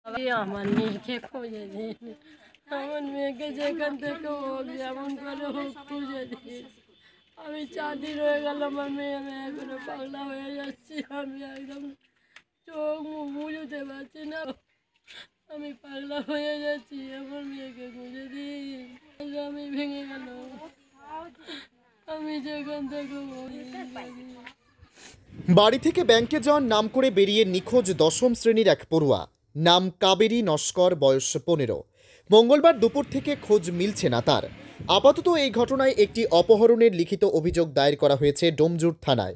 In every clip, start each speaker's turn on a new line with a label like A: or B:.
A: আমার মেয়েকে খুঁজে দিন, আমার মেয়েকে যেখান থেকে হোক যেমন করে হোক খুঁজে দিন। আমি 4 দিন হয়ে গেল আমার মেয়ে করে পাগলা হয়ে যাচ্ছি, আমি একদম চোখ মুখ বুঝতে পারছি না, আমি পাগলা হয়ে যাচ্ছি। আমার মেয়েকে খুঁজে দিন, আমি ভেঙে গেল, আমি যেখান থেকে
B: বাড়ি থেকে ব্যাংকে যাওয়ার নাম করে বেরিয়ে নিখোঁজ 10ম শ্রেণীর এক পড়ুয়া, নাম কাবেরী নস্কর, বয়স 15। মঙ্গলবার দুপুর থেকে খোঁজ মিলছে না তার। আপাতত এই ঘটনায় একটি অপহরণের লিখিত অভিযোগ দায়ের করা হয়েছে ডোমজুড় থানায়।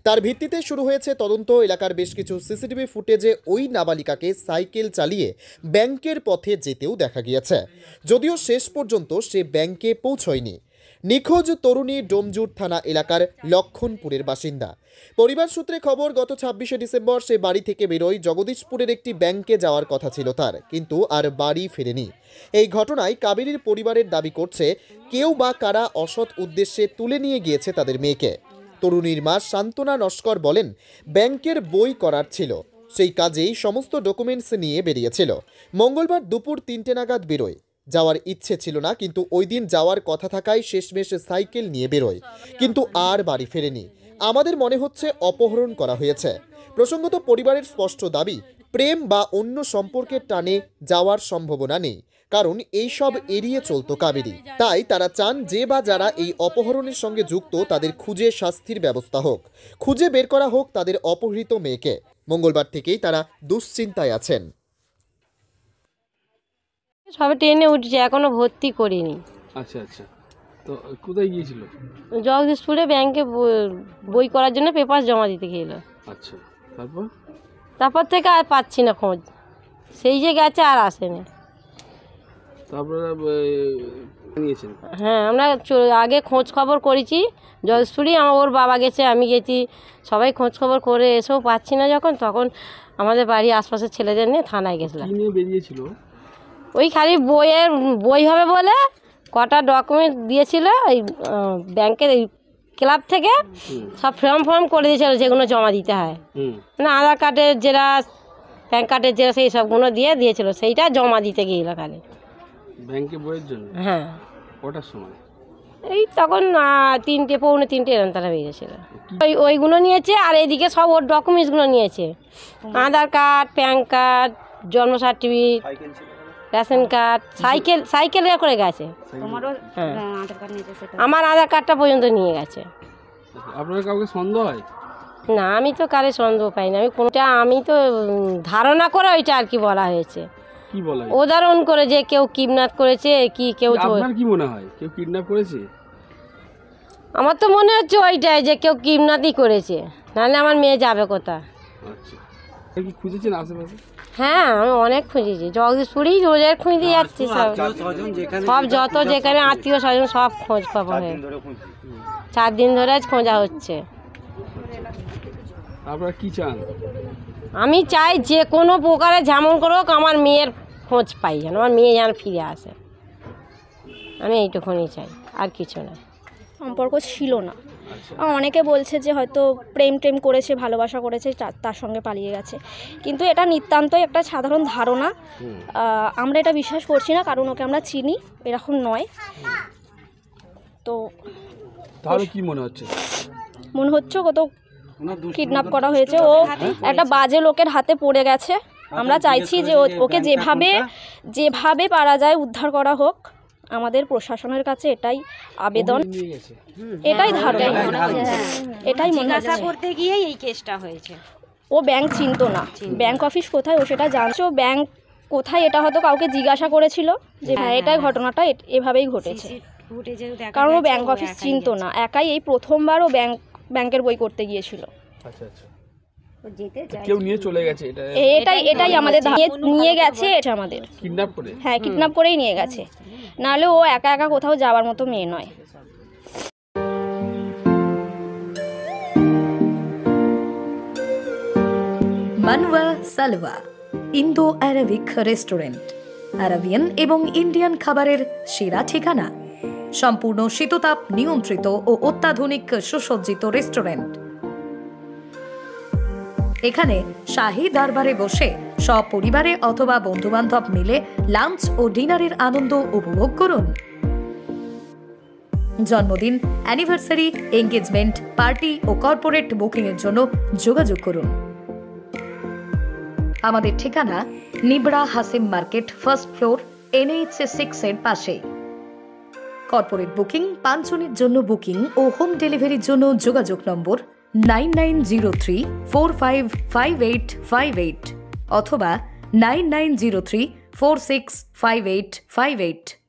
B: তার ভিত্তিতে শুরু হয়েছে তদন্ত। এলাকার বেশ কিছু সিসিটিভি ফুটেজে ওই নাবালিকাকে সাইকেল চালিয়ে ব্যাংকের পথে যেতেও দেখা গিয়েছে, যদিও শেষ পর্যন্ত সে ব্যাংকে পৌঁছয়নি। নিখোঁজ তরুণী ডোমজুড় থানা এলাকার লক্ষণপুরের বাসিন্দা। পরিবার সূত্রে খবর, গত 26শে ডিসেম্বর সে বাড়ি থেকে বেরোয়। জগদীশপুরের একটি ব্যাংকে যাওয়ার কথা ছিল তার, কিন্তু আর বাড়ি ফেরেনি। এই ঘটনায় কাবেরীর পরিবারের দাবি করছে কেউ বা কারা অসৎ উদ্দেশ্যে তুলে নিয়ে গিয়েছে তাদের মেয়েকে। তরুণীর মা শান্তনা নস্কর বলেন, ব্যাংকের বই করার ছিল, সেই কাজেই সমস্ত ডকুমেন্টস নিয়ে বেরিয়েছিল। মঙ্গলবার দুপুর 3টে নাগাদ বেরোয়। যাওয়ার ইচ্ছে ছিল না, কিন্তু ওই দিন যাওয়ার কথা থাকায় শেষমেশ সাইকেল নিয়ে বেরোয়, কিন্তু আর বাড়ি ফেরেনি। আমাদের মনে হচ্ছে অপহরণ করা হয়েছে। প্রসঙ্গত পরিবারের স্পষ্ট দাবি, প্রেম বা অন্য সম্পর্কের টানে যাওয়ার সম্ভাবনা নেই, কারণ এই সব এড়িয়ে চলতো কাবেরী। তাই তারা চান যে বা যারা এই অপহরণের সঙ্গে যুক্ত তাদের খুঁজে শাস্তির ব্যবস্থা হোক, খুঁজে বের করা হোক তাদের অপহৃত মেয়েকে। মঙ্গলবার থেকেই তারা দুশ্চিন্তায় আছেন।
A: সবে ট্রেনে উঠছে, এখনো ভর্তি করিনি।
C: আচ্ছা আচ্ছা, তো কোথায় গিয়েছিল?
A: জগদীশপুরে ব্যাংকে বই করার জন্য পেপার জমা দিতে গেল।
C: আচ্ছা, তারপর
A: তারপর থেকে আর পাচ্ছি না খোঁজ, সেই যে গেছে আর আসেনি।
C: তারপরে নিয়েছেন?
A: হ্যাঁ, আমরা আগে খোঁজ খবর করেছি জগদীশপুরেই, ওর বাবা গেছে, আমি গেছি, সবাই খোঁজ খবর করে এসেও পাচ্ছি না যখন, তখন আমাদের বাড়ির আশপাশের ছেলেদের নিয়ে থানায় গেছিলাম।
C: কি নিয়ে বেরিয়েছিল?
A: ওই খালি বই হবে বলে কটা ডকুমেন্ট দিয়েছিল, ওই ব্যাংকের এই ক্লাব থেকে সব ফর্ম করে দিয়েছিল, যেগুলো জমা দিতে হয়, মানে আধার কার্ডের জেরক্স, প্যান কার্ডের জেরক্স, এই সবগুলো দিয়েছিল, সেইটা জমা দিতে গিয়েছিল খালি
C: ব্যাংকে বইয়ের জন্য।
A: হ্যাঁ,
C: কটার সময়?
A: এই তখন 3টে পৌনে 3টে এরকম তারা বেরিয়েছিল। ওইগুলো নিয়েছে, আর এইদিকে সব ওর ডকুমেন্টসগুলো নিয়েছে, আধার কার্ড, প্যান কার্ড, জন্ম সার্টিফিকেট, রেশন কার্ড, সাইকেলে করে গেছে। হ্যাঁ, আমার আধার কার্ডটা পর্যন্ত নিয়ে গেছে।
C: আপনার কাউকে সন্দেহ হয়?
A: না, আমি তো কারে সন্দেহ পাই না, আমি তো ধারণা করে ওইটা আর কি বলা হয়েছে,
C: কি বলা হয়?
A: উদাহরণ করে যে কেউ কিডন্যাপ করেছে, কি কেউ।
C: আপনার কি মনে হয় কেউ কিডন্যাপ করেছে?
A: আমার তো মনে হচ্ছে ওইটাই, যে কেউ কিডন্যাপই করেছে, নাহলে আমার মেয়ে যাবে কোথায়।
C: আচ্ছা, কি খুঁজেছেন আশেপাশে?
A: হ্যাঁ, আমি অনেক খুঁজেছি, জগদীশপুরেই রোজের খুঁজে যাচ্ছি, সব যত যেখানে আত্মীয় স্বজন সব খোঁজ খবর হয়ে 4 দিন ধরে খোঁজা হচ্ছে।
C: আপনারা কি চান?
A: আমি চাই যে কোনো প্রকারে যেমন করে হোক আমার মেয়ের খোঁজ পাই, যেন আমার মেয়ে যেন ফিরে আসে, আমি এইটুকুনি চাই, আর কিছু না।
D: সম্পর্ক ছিল না, অনেকে বলছে যে হয়তো প্রেম করেছে, ভালোবাসা করেছে, তার সঙ্গে পালিয়ে গেছে, কিন্তু এটা নিতান্তই একটা সাধারণ ধারণা। আমরা এটা বিশ্বাস করছি না, কারণ ওকে আমরা চিনি, এরকম নয়। তো
C: তাহলে কি মনে হচ্ছে?
D: মনে হচ্ছে কত কিডন্যাপ করা হয়েছে, ও একটা বাজে লোকের হাতে পড়ে গেছে। আমরা চাইছি যে ওকে যেভাবে পারা যায় উদ্ধার করা হোক। আমাদের প্রশাসনের কাছে এটাই আবেদন, এটাই ধারণা, এটাই মনে হচ্ছে।
E: করতে গিয়েই এই কেসটা হয়েছে।
D: ও ব্যাংক চিনতো না, ব্যাংক অফিস কোথায় ও সেটা জানছে, ও ব্যাংক কোথায় এটা হয়তো কাউকে জিজ্ঞাসা করেছিল যে হ্যাঁ এটাই ঘটনাটা এভাবেই ঘটেছে, কারণ ও ব্যাংক অফিস চিনতো না, একাই এই প্রথমবার ও ব্যাংকের বই করতে গিয়েছিল।
C: আচ্ছা আচ্ছা, কেউ নিয়ে চলে গেছে,
D: এটাই আমাদের নিয়ে গেছে, এটা আমাদের
C: কিডন্যাপ করে।
D: হ্যাঁ, কিডন্যাপ করেই নিয়ে গেছে, নাহলে ও একা একা কোথাও যাওয়ার মতো মেয়ে নয়।
F: মানওয়া সালওয়া ইন্দো আরবিক রেস্টুরেন্ট, আরবিয়ান এবং ইন্ডিয়ান খাবারের সেরা ঠিকানা। সম্পূর্ণ শীততাপ নিয়ন্ত্রিত ও অত্যাধুনিক সুসজ্জিত রেস্টুরেন্ট। এখানে শাহী দরবারে বসে সপরিবারে অথবা বন্ধুবান্ধব মিলে লাঞ্চ ও ডিনারের আনন্দ উপভোগ করুন। জন্মদিন, অ্যানিভার্সারি, এঙ্গেজমেন্ট, পার্টি ও কর্পোরেট বুকিংয়ের জন্য যোগাযোগ করুন। আমাদের ঠিকানা Nibra Hashim market, first floor, NH 6 এর পাশে। কর্পোরেট বুকিং, পাঁচজনের জন্য বুকিং ও হোম ডেলিভারির জন্য যোগাযোগ নম্বর 9903455858 অথবা 9903465858।